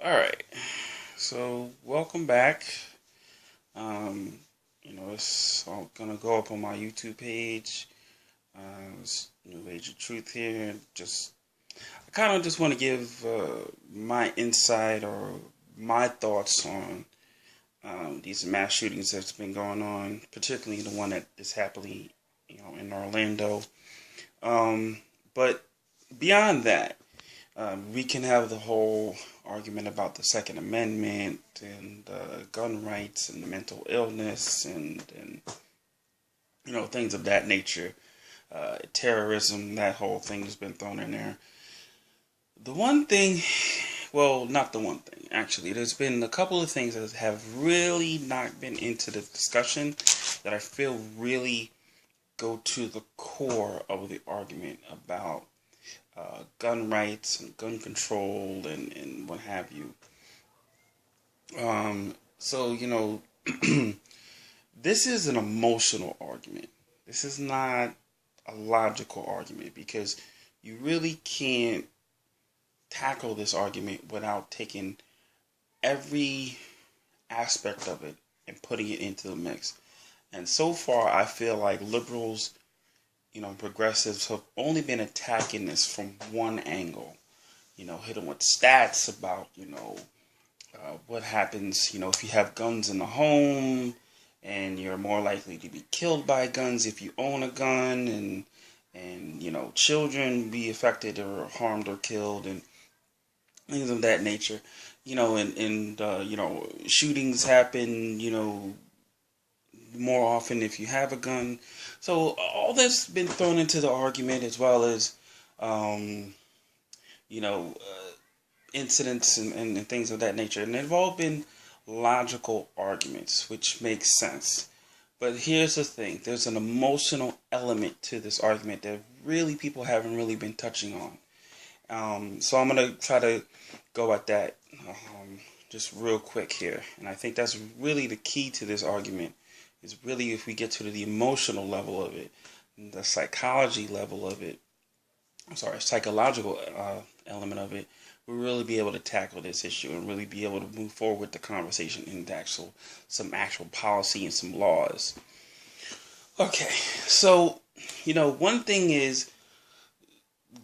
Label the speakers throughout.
Speaker 1: All right. So welcome back. Um, it's all gonna go up on my YouTube page. It's New Age of Truth here. I kind of just want to give my insight or my thoughts on these mass shootings that's been going on, particularly the one that is happening, in Orlando. Um, but beyond that. We can have the whole argument about the Second Amendment and gun rights and mental illness and things of that nature. Terrorism, that whole thing has been thrown in there. The one thing, well, not the one thing, actually. There's been a couple of things that have really not been into the discussion that I feel really go to the core of the argument about gun rights and gun control and what have you. So, this is an emotional argument. This is not a logical argument because you really can't tackle this argument without taking every aspect of it and putting it into the mix. And so far, I feel like liberals, progressives have only been attacking this from one angle. Hit them with stats about, what happens, if you have guns in the home and you're more likely to be killed by guns if you own a gun and children be affected or harmed or killed and things of that nature. Shootings happen, more often if you have a gun. So all that's been thrown into the argument as well as, you know, uh, incidents and things of that nature. And they've all been logical arguments, which makes sense. But here's the thing. There's an emotional element to this argument that really people haven't really been touching on. So I'm going to try to go at that just real quick here. And I think that's really the key to this argument is really if we get to the emotional level of it, the psychology level of it, psychological element of it, we'll really be able to tackle this issue and really be able to move forward with the conversation into some actual policy and some laws. Okay, so, one thing is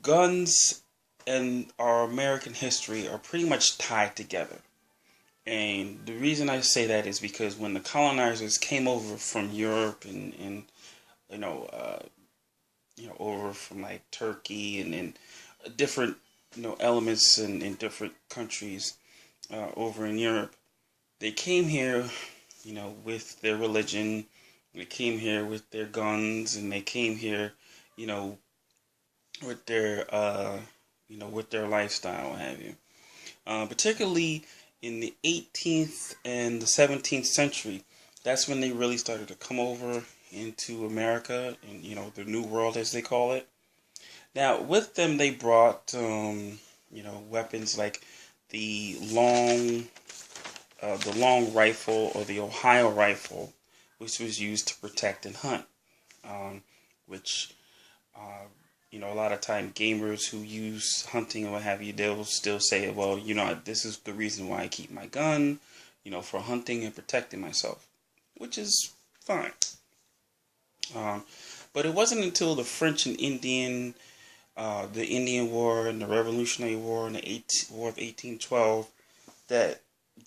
Speaker 1: guns and our American history are pretty much tied together. And the reason I say that is because when the colonizers came over from Europe and you know, uh, over from like Turkey and different, elements in different countries over in Europe, they came here, with their religion. They came here with their guns, and they came here, you know, with their lifestyle, what have you. Particularly in the 18th and the 17th century, that's when they really started to come over into America and the New World as they call it. Now, with them, they brought weapons like the long the long rifle or the Ohio rifle, which was used to protect and hunt. Which a lot of time gamers who use hunting and what have you, they'll still say, well, this is the reason why I keep my gun, for hunting and protecting myself, which is fine. Um, but it wasn't until the Indian War and the Revolutionary War and the War of 1812 that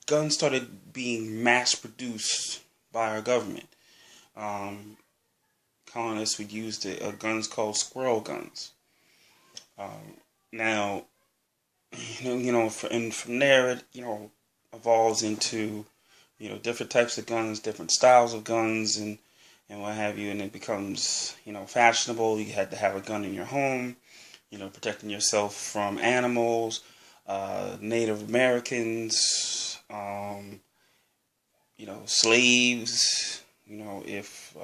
Speaker 1: guns started being mass produced by our government. Um, Colonists would use guns called squirrel guns. Now, and from there it evolves into different types of guns, different styles of guns, and what have you, and it becomes fashionable. You had to have a gun in your home, protecting yourself from animals, Native Americans, slaves. If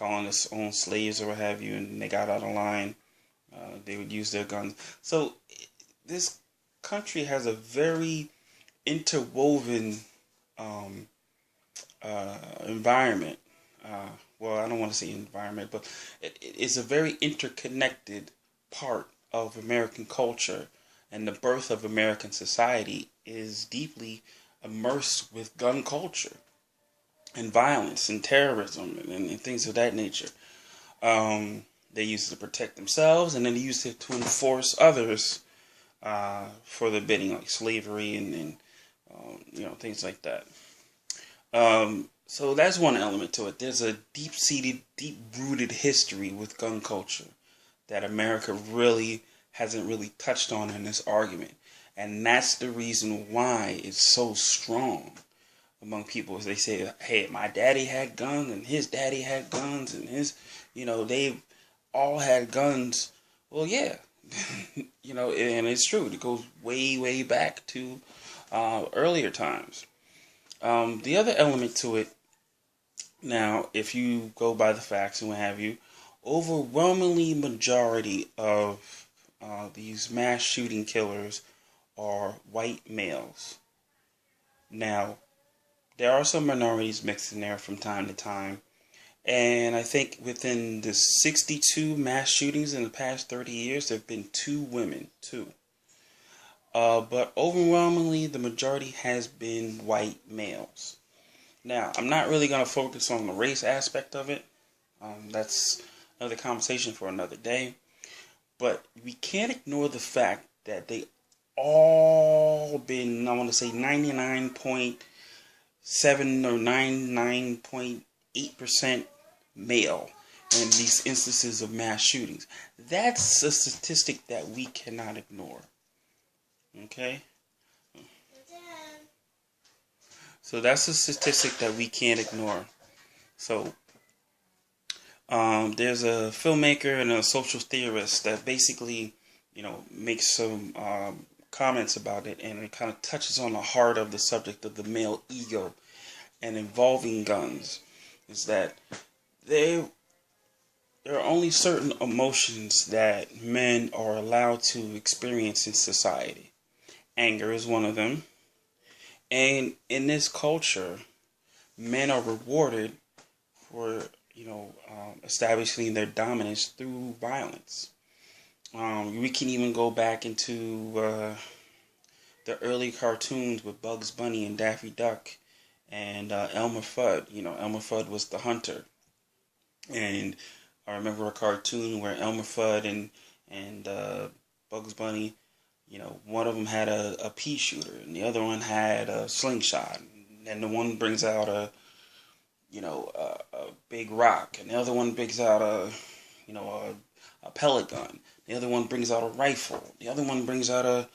Speaker 1: colonists owned slaves or what have you, and they got out of line, they would use their guns. So this country has a very interwoven um, environment. Well, I don't want to say environment, but it is a very interconnected part of American culture and the birth of American society is deeply immersed with gun culture and violence and terrorism and things of that nature. They use it to protect themselves, and then they use it to enforce others for the bidding, like slavery and things like that. So that's one element to it. There's a deep-seated, deep-rooted history with gun culture that America really hasn't really touched on in this argument. And that's the reason why it's so strong among people. As they say, hey, my daddy had guns and his daddy had guns and they all had guns. Well, yeah, and it's true. It goes way, way back to earlier times. The other element to it, now, if you go by the facts and what have you, overwhelmingly majority of these mass shooting killers are white males. Now, there are some minorities mixed in there from time to time, and I think within the 62 mass shootings in the past 30 years, there have been 2 women, 2. But overwhelmingly, the majority has been white males. Now, I'm not really going to focus on the race aspect of it. That's another conversation for another day. But we can't ignore the fact that they all been, I want to say 99.7 or 99.8% male in these instances of mass shootings. That's a statistic that we cannot ignore. Okay? So that's a statistic that we can't ignore. So there's a filmmaker and a social theorist that basically, makes some comments about it, and it kind of touches on the heart of the subject of the male ego and involving guns. Is that there are only certain emotions that men are allowed to experience in society. Anger is one of them. And in this culture, men are rewarded for, establishing their dominance through violence. We can even go back into the early cartoons with Bugs Bunny and Daffy Duck and Elmer Fudd. Elmer Fudd was the hunter. And I remember a cartoon where Elmer Fudd and Bugs Bunny, one of them had a pea shooter and the other one had a slingshot. And the one brings out a big rock, and the other one brings out a pellet gun. The other one brings out a rifle. The other one brings out a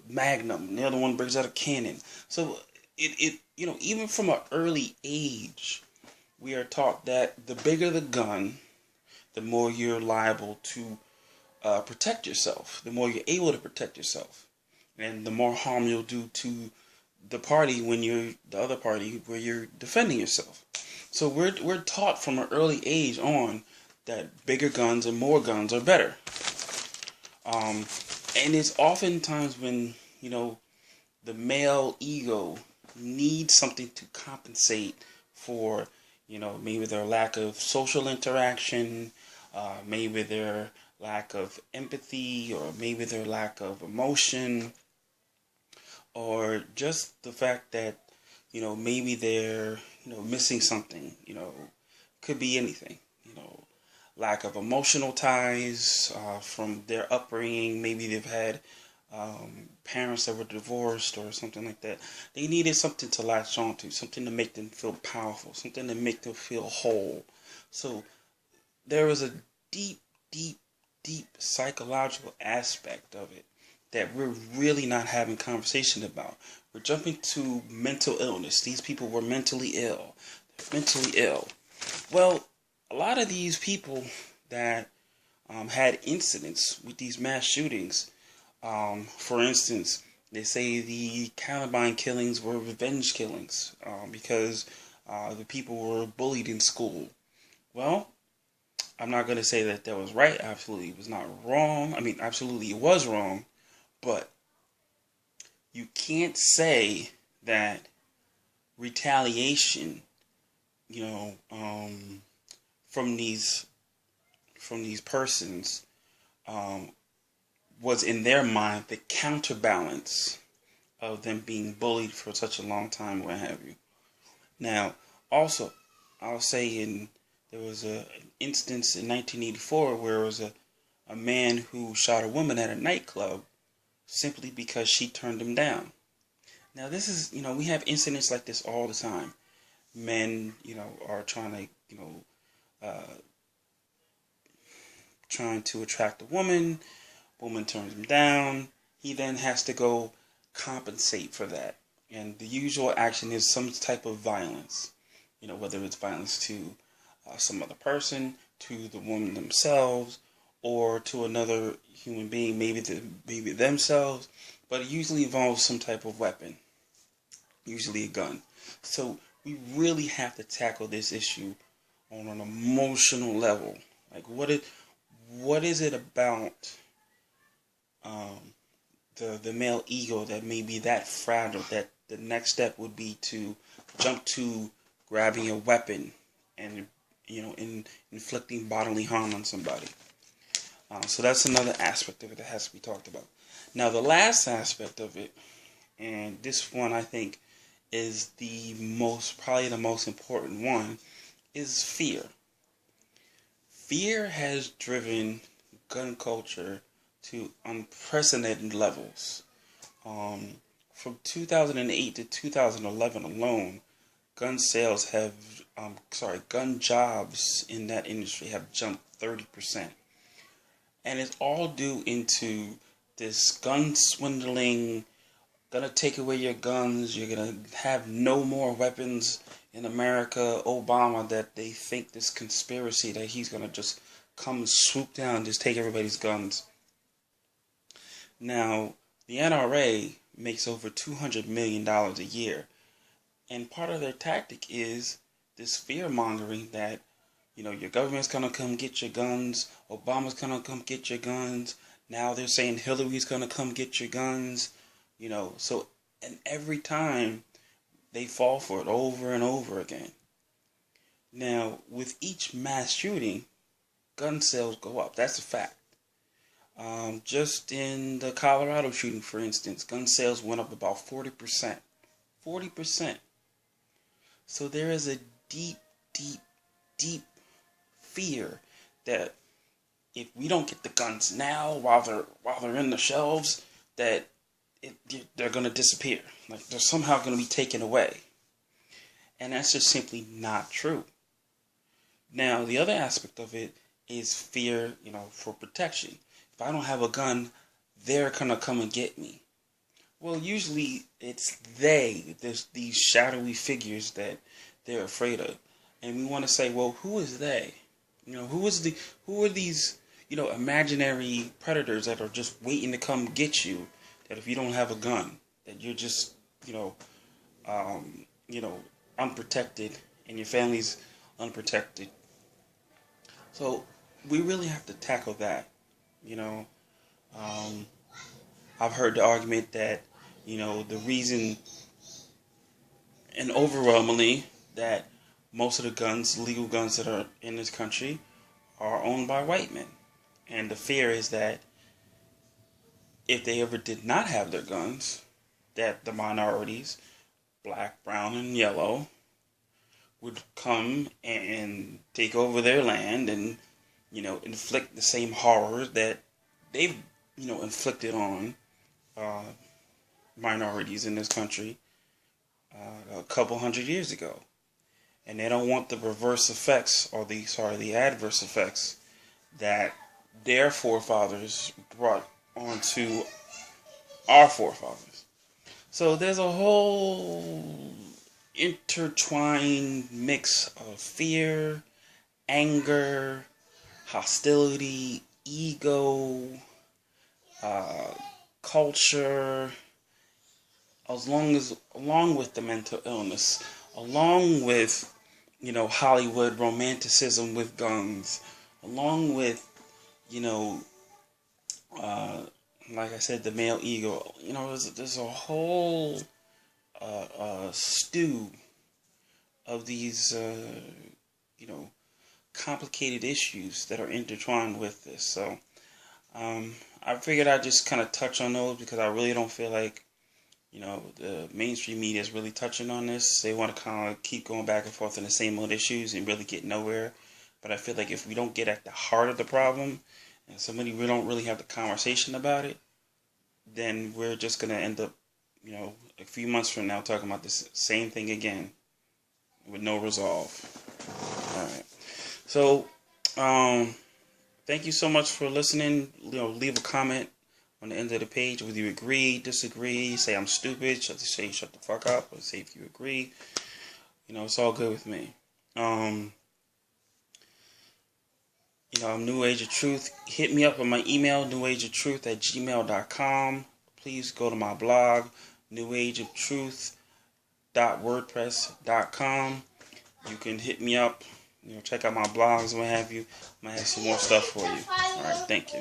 Speaker 1: magnum. The other one brings out a cannon. So it even from an early age, we are taught that the bigger the gun, the more you're liable to protect yourself. The more you're able to protect yourself, and the more harm you'll do to the party when you're the other party where you're defending yourself. So we're taught from an early age on that bigger guns and more guns are better. And it's oftentimes when the male ego needs something to compensate for maybe their lack of social interaction, maybe their lack of empathy, or maybe their lack of emotion, or just the fact that maybe they're missing something. Could be anything. Lack of emotional ties from their upbringing. Maybe they've had parents that were divorced or something like that. They needed something to latch on to, something to make them feel powerful, something to make them feel whole. So there is a deep, deep, deep psychological aspect of it that we're really not having conversation about. We're jumping to mental illness. These people were mentally ill. Mentally ill. Well, a lot of these people that had incidents with these mass shootings, for instance, they say the Columbine killings were revenge killings because the people were bullied in school. Well, I'm not going to say that was right. Absolutely, it was not wrong. I mean, absolutely, it was wrong. But you can't say that retaliation, from these persons, was in their mind the counterbalance of them being bullied for such a long time, what have you. Now, also, I'll say there was an instance in 1984 where it was a man who shot a woman at a nightclub simply because she turned him down. Now, this is, we have incidents like this all the time. Men, are trying to, trying to attract a woman. Woman turns him down. He then has to go compensate for that. And the usual action is some type of violence. Whether it's violence to some other person, to the woman themselves, or to another human being, maybe themselves. But it usually involves some type of weapon, usually a gun. So we really have to tackle this issue on an emotional level. Like, what is it about the male ego that may be that fragile that the next step would be to jump to grabbing a weapon and inflicting bodily harm on somebody. So that's another aspect of it that has to be talked about. Now, the last aspect of it, and this one I think is probably the most important one, is fear. Fear has driven gun culture to unprecedented levels. From 2008 to 2011 alone, gun jobs in that industry have jumped 30%. And it's all due into this gun swindling, gonna take away your guns, you're gonna have no more weapons in America, Obama, that they think this conspiracy that he's gonna just come swoop down and just take everybody's guns. Now, the NRA makes over $200 million a year. And part of their tactic is this fear-mongering that, your government's going to come get your guns, Obama's going to come get your guns, now they're saying Hillary's going to come get your guns, so, and every time they fall for it over and over again. Now, with each mass shooting, gun sales go up. That's a fact. Just in the Colorado shooting, for instance, gun sales went up about 40%. 40%. So there is a deep, deep, deep fear that if we don't get the guns now, while they're in the shelves, that they're going to disappear. Like, they're somehow going to be taken away. And that's just simply not true. Now, the other aspect of it is fear, for protection. If I don't have a gun, they're going to come and get me. Well, usually it's there's these shadowy figures that they're afraid of. And we want to say, well, who is they? Who are these, imaginary predators that are just waiting to come get you, that if you don't have a gun, that you're just, unprotected and your family's unprotected. So we really have to tackle that, I've heard the argument that, the reason, and overwhelmingly, that most of the legal guns that are in this country, are owned by white men. And the fear is that if they ever did not have their guns, that the minorities, black, brown, and yellow, would come and take over their land and, inflict the same horrors that they've, inflicted on minorities in this country a couple hundred years ago. And they don't want the reverse effects, or the adverse effects that their forefathers brought onto our forefathers. So there's a whole intertwined mix of fear, anger, hostility, ego, culture, along with the mental illness, along with, Hollywood romanticism with guns, along with, like I said, the male ego. There's a whole stew of these, complicated issues that are intertwined with this. So, I figured I'd just kind of touch on those because I really don't feel like, the mainstream media is really touching on this. They want to kind of keep going back and forth on the same old issues and really get nowhere. But I feel like if we don't get at the heart of the problem and we don't really have the conversation about it, then we're just going to end up, a few months from now talking about this same thing again with no resolve. All right. So, thank you so much for listening. Leave a comment on the end of the page whether you agree, disagree, say I'm stupid, say shut the fuck up, or say if you agree. It's all good with me. I'm New Age of Truth. Hit me up on my email, newageoftruth@gmail.com. Please go to my blog, newageoftruth.wordpress.com. You can hit me up, check out my blogs and what have you. I might have some more stuff for you. All right, thank you.